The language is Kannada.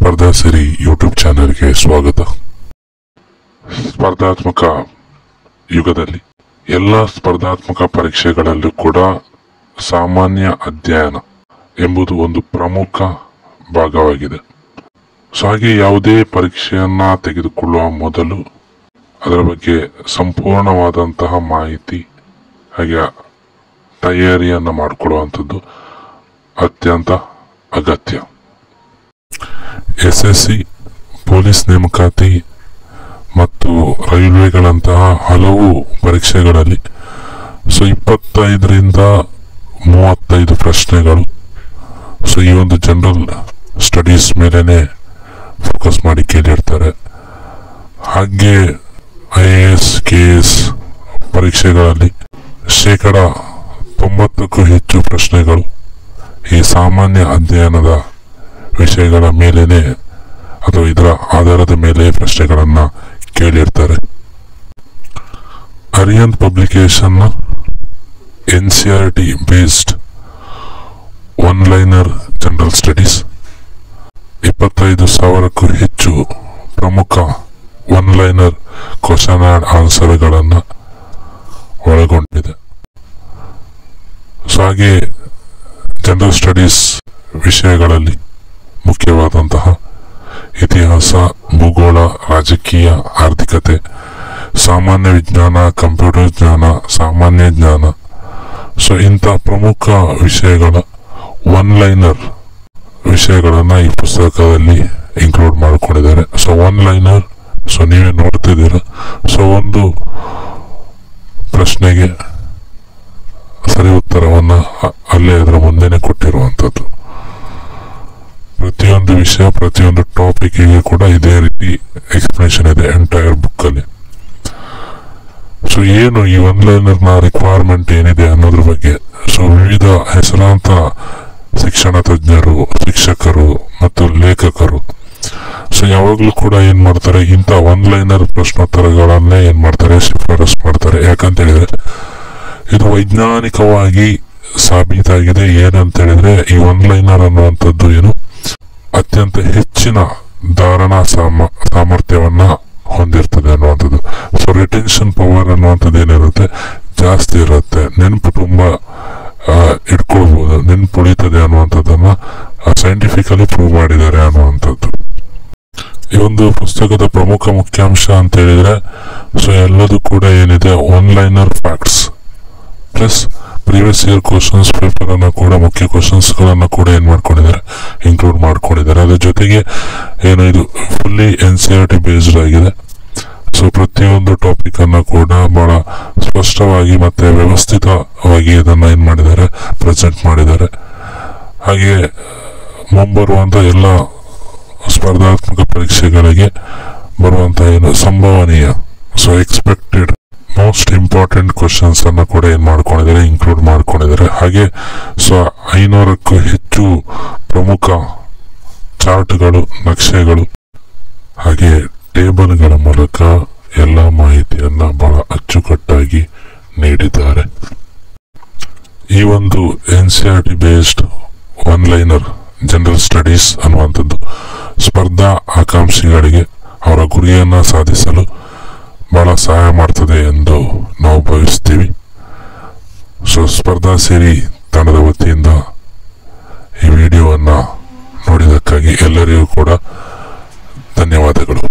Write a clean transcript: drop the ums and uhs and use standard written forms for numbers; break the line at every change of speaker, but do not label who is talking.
ಸ್ಪರ್ಧಾ ಸಿರಿ ಯೂಟ್ಯೂಬ್ ಚಾನೆಲ್ಗೆ ಸ್ವಾಗತ. ಸ್ಪರ್ಧಾತ್ಮಕ ಯುಗದಲ್ಲಿ ಎಲ್ಲ ಸ್ಪರ್ಧಾತ್ಮಕ ಪರೀಕ್ಷೆಗಳಲ್ಲೂ ಕೂಡ ಸಾಮಾನ್ಯ ಅಧ್ಯಯನ ಎಂಬುದು ಒಂದು ಪ್ರಮುಖ ಭಾಗವಾಗಿದೆ. ಸೊ ಹಾಗೆ ಯಾವುದೇ ಪರೀಕ್ಷೆಯನ್ನ ತೆಗೆದುಕೊಳ್ಳುವ ಮೊದಲು ಅದರ ಬಗ್ಗೆ ಸಂಪೂರ್ಣವಾದಂತಹ ಮಾಹಿತಿ ಹಾಗೆ ತಯಾರಿಯನ್ನು ಮಾಡಿಕೊಳ್ಳುವಂಥದ್ದು ಅತ್ಯಂತ ಅಗತ್ಯ. SSC, ಪೊಲೀಸ್ ನೇಮಕಾತಿ ಮತ್ತು ರೈಲ್ವೆಗಳಂತಹ ಹಲವು ಪರೀಕ್ಷೆಗಳಲ್ಲಿ 25ರಿಂದ 35 ಪ್ರಶ್ನೆಗಳು ಈ ಒಂದು ಜನರಲ್ ಸ್ಟಡೀಸ್ ಮೇಲೇನೆ ಫೋಕಸ್ ಮಾಡಿ ಕೇಳಿರ್ತಾರೆ. ಹಾಗೆ IAS, KS ಪರೀಕ್ಷೆಗಳಲ್ಲಿ 90%ಕ್ಕೂ ಹೆಚ್ಚು ಪ್ರಶ್ನೆಗಳು ಈ ಸಾಮಾನ್ಯ ಅಧ್ಯಯನದ ವಿಷಯಗಳ ಮೇಲೇನೆ ಅಥವಾ ಇದರ ಆಧಾರದ ಮೇಲೆ ಪ್ರಶ್ನೆಗಳನ್ನ ಕೇಳಿರ್ತಾರೆ. ಅರಿಯನ್ publication NCERT based one-liner general studies 25,000ಕ್ಕೂ ಹೆಚ್ಚು ಪ್ರಮುಖ ಒನ್-ಲೈನರ್ ಕ್ವಶನ್ ಆ್ಯಂಡ್ ಆನ್ಸರ್ಗಳನ್ನು ಒಳಗೊಂಡಿದೆ. ಹಾಗೆ ಜನರಲ್ ಸ್ಟಡೀಸ್ ವಿಷಯಗಳಲ್ಲಿ ಮುಖ್ಯವಾದಂತಹ ಇತಿಹಾಸ, ಭೂಗೋಳ, ರಾಜಕೀಯ, ಆರ್ಥಿಕತೆ, ಸಾಮಾನ್ಯ ವಿಜ್ಞಾನ, ಕಂಪ್ಯೂಟರ್ ಜ್ಞಾನ, ಸಾಮಾನ್ಯ ಜ್ಞಾನ, ಇಂಥ ಪ್ರಮುಖ ವಿಷಯಗಳ ಒನ್-ಲೈನರ್ ವಿಷಯಗಳನ್ನ ಈ ಪುಸ್ತಕದಲ್ಲಿ ಇನ್ಕ್ಲೂಡ್ ಮಾಡಿಕೊಂಡಿದ್ದಾರೆ. ಒನ್-ಲೈನರ್ ನೀವೇ ನೋಡ್ತಿದ್ದೀರ. ಒಂದು ಪ್ರಶ್ನೆಗೆ ಸರಿ ಉತ್ತರವನ್ನ ಅಲ್ಲೇ ಅದರ ಮುಂದೆನೆ ಕೊಟ್ಟಿರುವಂಥದ್ದು. ಪ್ರತಿಯೊಂದು ವಿಷಯ, ಪ್ರತಿಯೊಂದು ಟಾಪಿಕ್ಗೆ ಕೂಡ ಇದೇ ರೀತಿ ಎಕ್ಸ್ಪ್ಲನೇಷನ್ ಇದೆ ಎಂಟೈರ್ ಬುಕ್ ಅಲ್ಲಿ. ಏನು ಈ ಒನ್-ಲೈನರ್ನ ರಿಕ್ವೈರ್ಮೆಂಟ್ ಏನಿದೆ ಅನ್ನೋದ್ರ ಬಗ್ಗೆ ವಿವಿಧ ಹೆಸರಾಂತ ಶಿಕ್ಷಣ ತಜ್ಞರು, ಶಿಕ್ಷಕರು ಮತ್ತು ಲೇಖಕರು ಯಾವಾಗ್ಲೂ ಕೂಡ ಏನ್ ಮಾಡ್ತಾರೆ, ಇಂಥ ಒನ್-ಲೈನರ್ ಪ್ರಶ್ನೋತ್ತರಗಳನ್ನೇ ಏನ್ ಮಾಡ್ತಾರೆ, ಶಿಫಾರಸ್ ಮಾಡ್ತಾರೆ. ಯಾಕಂತ ಹೇಳಿದ್ರೆ ಇದು ವೈಜ್ಞಾನಿಕವಾಗಿ ಸಾಬೀತಾಗಿದೆ. ಏನಂತ ಹೇಳಿದ್ರೆ ಈ ಒನ್-ಲೈನರ್ ಅನ್ನುವಂಥದ್ದು ಏನು ಅತ್ಯಂತ ಹೆಚ್ಚಿನ ಧಾರಣಾ ಸಾಮರ್ಥ್ಯವನ್ನ ಹೊಂದಿರ್ತದೆ ಅನ್ನುವಂಥದ್ದು. ರಿಟೆನ್ಷನ್ ಪವರ್ ಅನ್ನುವಂಥದ್ದು ಏನಿರುತ್ತೆ ಜಾಸ್ತಿ ಇರುತ್ತೆ. ನೆನಪು ತುಂಬಾ ಇಟ್ಕೊಳ್ಬಹುದು, ನೆನಪು ಉಳಿತದೆ ಅನ್ನುವಂಥದ್ದನ್ನ ಸೈಂಟಿಫಿಕಲಿ ಪ್ರೂವ್ ಮಾಡಿದ್ದಾರೆ ಅನ್ನುವಂಥದ್ದು. ಈ ಒಂದು ಪುಸ್ತಕದ ಪ್ರಮುಖ ಮುಖ್ಯಾಂಶ ಅಂತ ಹೇಳಿದ್ರೆ ಎಲ್ಲದೂ ಕೂಡ ಏನಿದೆ one-liner facts plus previous year questions paper ಅನ್ನ ಕೂಡ, ಮುಖ್ಯ ಕ್ವಶನ್ಸ್ ಗಳನ್ನ ಕೂಡ ಏನ್ ಮಾಡ್ಕೊಂಡಿದ್ದಾರೆ, ಇನ್ಕ್ಲೂಡ್ ಮಾಡ್ಕೊಂಡಿದ್ದಾರೆ. ಅದ್ರ ಜೊತೆಗೆ ಏನು ಇದು ಫುಲ್ಲಿ NCERT ಬೇಸ್ಡ್ ಆಗಿದೆ. ಪ್ರತಿಯೊಂದು ಟಾಪಿಕ್ ಅನ್ನ ಕೂಡ ಬಹಳ ಸ್ಪಷ್ಟವಾಗಿ ಮತ್ತೆ ವ್ಯವಸ್ಥಿತವಾಗಿ ಇದನ್ನ ಏನ್ ಮಾಡಿದ್ದಾರೆ, ಪ್ರೆಸೆಂಟ್ ಮಾಡಿದ್ದಾರೆ. ಹಾಗೆ ಮುಂಬರುವಂತ ಎಲ್ಲ ಸ್ಪರ್ಧಾತ್ಮಕ ಪರೀಕ್ಷೆಗಳಿಗೆ ಬರುವಂತಹ ಏನು ಸಂಭವನೀಯ ಎಕ್ಸ್ಪೆಕ್ಟೆಡ್ ಮೋಸ್ಟ್ ಇಂಪಾರ್ಟೆಂಟ್ ಕ್ವಶನ್ಸ್ ಅನ್ನ ಕೂಡ ಏನ್ ಮಾಡ್ಕೊಂಡಿದ್ದಾರೆ, ಇನ್ಕ್ಲೂಡ್ ಮಾಡ್ಕೊಂಡಿದ್ದಾರೆ. ಹಾಗೆ 500ಕ್ಕೂ ಹೆಚ್ಚು ಪ್ರಮುಖ ಚಾರ್ಟ್ಗಳು, ನಕ್ಷೆಗಳು ಹಾಗೆ ಟೇಬಲ್ಗಳ ಮೂಲಕ ಎಲ್ಲ ಮಾಹಿತಿಯನ್ನ ಬಹಳ ಅಚ್ಚುಕಟ್ಟಾಗಿ ನೀಡಿದ್ದಾರೆ. ಈ ಒಂದು NCERT based one-liner general studies ಅನ್ನುವಂಥದ್ದು ಸ್ಪರ್ಧಾ ಆಕಾಂಕ್ಷಿಗಳಿಗೆ ಅವರ ಗುರಿಯನ್ನ ಸಾಧಿಸಲು ಬಹಳ ಸಹಾಯ ಮಾಡ್ತದೆ ಎಂದು ನಾವು ಭಾವಿಸ್ತೀವಿ. ಸ್ಪರ್ಧಾ ಸಿರಿ ತಂಡದ ವತಿಯಿಂದ ಈ ವಿಡಿಯೋವನ್ನ ನೋಡಿದಕ್ಕಾಗಿ ಎಲ್ಲರಿಗೂ ಕೂಡ ಧನ್ಯವಾದಗಳು.